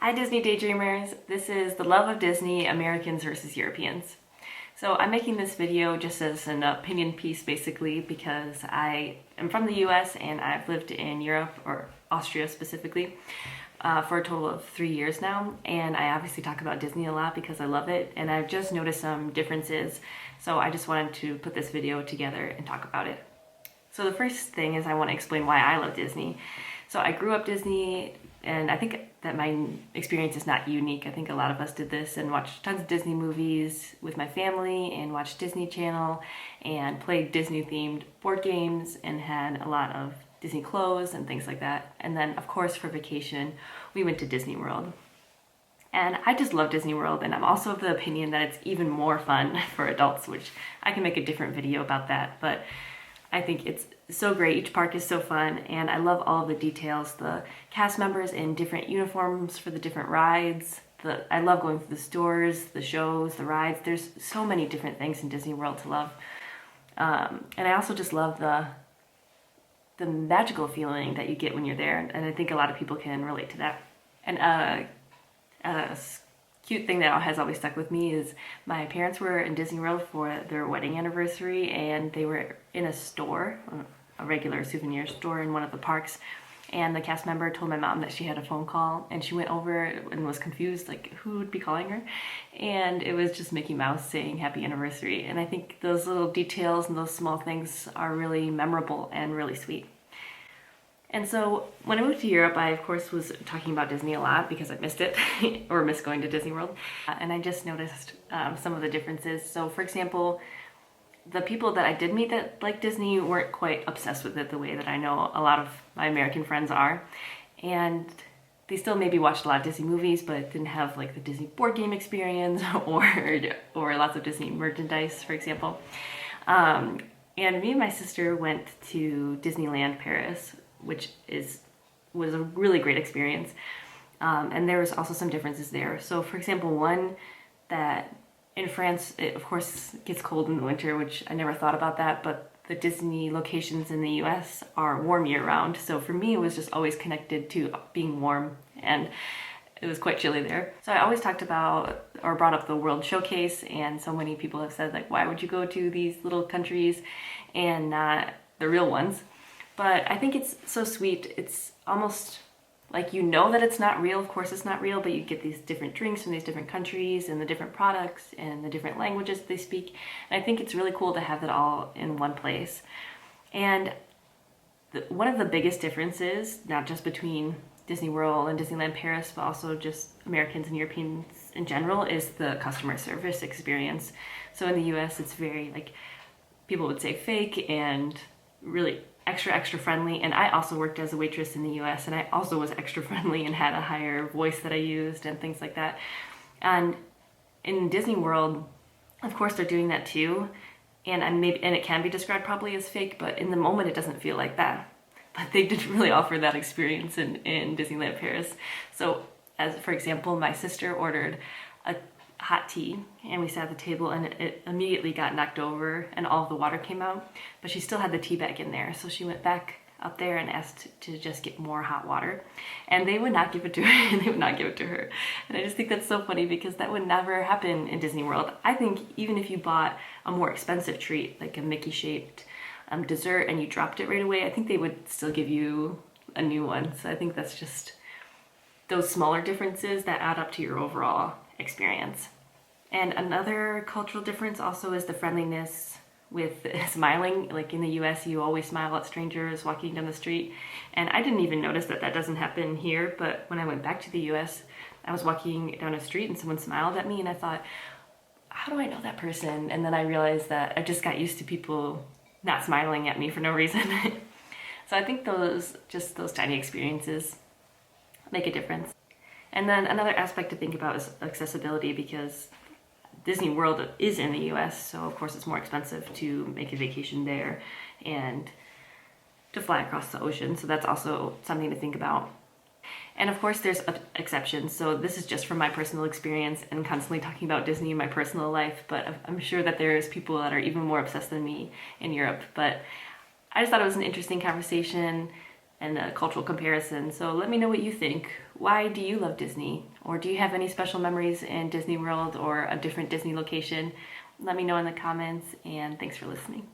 Hi Disney Daydreamers, this is the love of Disney, Americans versus Europeans. So I'm making this video just as an opinion piece basically because I am from the US and I've lived in Europe, or Austria specifically, for a total of 3 years now. And I obviously talk about Disney a lot because I love it, and I've just noticed some differences. So I just wanted to put this video together and talk about it. So the first thing is I want to explain why I love Disney. So I grew up Disney, and I think that my experience is not unique. I think a lot of us did this and watched tons of Disney movies with my family and watched Disney Channel and played Disney themed board games and had a lot of Disney clothes and things like that. And then of course for vacation, we went to Disney World. And I just love Disney World, and I'm also of the opinion that it's even more fun for adults, which I can make a different video about that, but I think it's so great. Each park is so fun, and I love all of the details. The cast members in different uniforms for the different rides. I love going through the stores, the shows, the rides. There's so many different things in Disney World to love. And I also just love the magical feeling that you get when you're there, and I think a lot of people can relate to that. And a cute thing that has always stuck with me is my parents were in Disney World for their wedding anniversary, and they were in a store, a regular souvenir store in one of the parks, and the cast member told my mom that she had a phone call, and she went over and was confused, like who would be calling her, and it was just Mickey Mouse saying happy anniversary. And I think those little details and those small things are really memorable and really sweet. And so when I moved to Europe, I of course was talking about Disney a lot because I missed it or missed going to Disney World. And I just noticed some of the differences. So for example, the people that I did meet that like Disney weren't quite obsessed with it the way that I know a lot of my American friends are. And they still maybe watched a lot of Disney movies, but didn't have like the Disney board game experience or lots of Disney merchandise, for example. And me and my sister went to Disneyland Paris, which was a really great experience. And there was also some differences there. So for example, one that in France, it of course gets cold in the winter, which I never thought about that, but the Disney locations in the US are warm year round. So for me, it was just always connected to being warm, and it was quite chilly there. So I always talked about or brought up the World Showcase, and so many people have said like, why would you go to these little countries and not the real ones? But I think it's so sweet. It's almost like you know that it's not real. Of course it's not real, but you get these different drinks from these different countries and the different products and the different languages they speak. And I think it's really cool to have that all in one place. And one of the biggest differences, not just between Disney World and Disneyland Paris, but also just Americans and Europeans in general, is the customer service experience. So in the US, it's very like, people would say fake and really extra friendly. And I also worked as a waitress in the US, and I also was extra friendly and had a higher voice that I used and things like that. And in Disney World, of course they're doing that too, and it can be described probably as fake, but in the moment it doesn't feel like that. But they did really offer that experience in Disneyland Paris. So as for example, my sister ordered a hot tea, and we sat at the table, and it immediately got knocked over and all of the water came out, but she still had the tea bag in there. So she went back up there and asked to just get more hot water, and they would not give it to her. They would not give it to her. And I just think that's so funny because that would never happen in Disney World. I think even if you bought a more expensive treat, like a Mickey shaped dessert, and you dropped it right away, I think they would still give you a new one. So I think that's just those smaller differences that add up to your overall experience. And another cultural difference also is the friendliness with smiling. Like in the US, you always smile at strangers walking down the street. And I didn't even notice that that doesn't happen here, but when I went back to the US, I was walking down a street and someone smiled at me, and I thought, how do I know that person? And then I realized that I just got used to people not smiling at me for no reason. So I think those tiny experiences make a difference. And then another aspect to think about is accessibility, because Disney World is in the US, so of course it's more expensive to make a vacation there and to fly across the ocean, so that's also something to think about. And of course there's exceptions, so this is just from my personal experience and constantly talking about Disney in my personal life, but I'm sure that there's people that are even more obsessed than me in Europe. But I just thought it was an interesting conversation and a cultural comparison. So let me know what you think. Why do you love Disney? Or do you have any special memories in Disney World or a different Disney location? Let me know in the comments, and thanks for listening.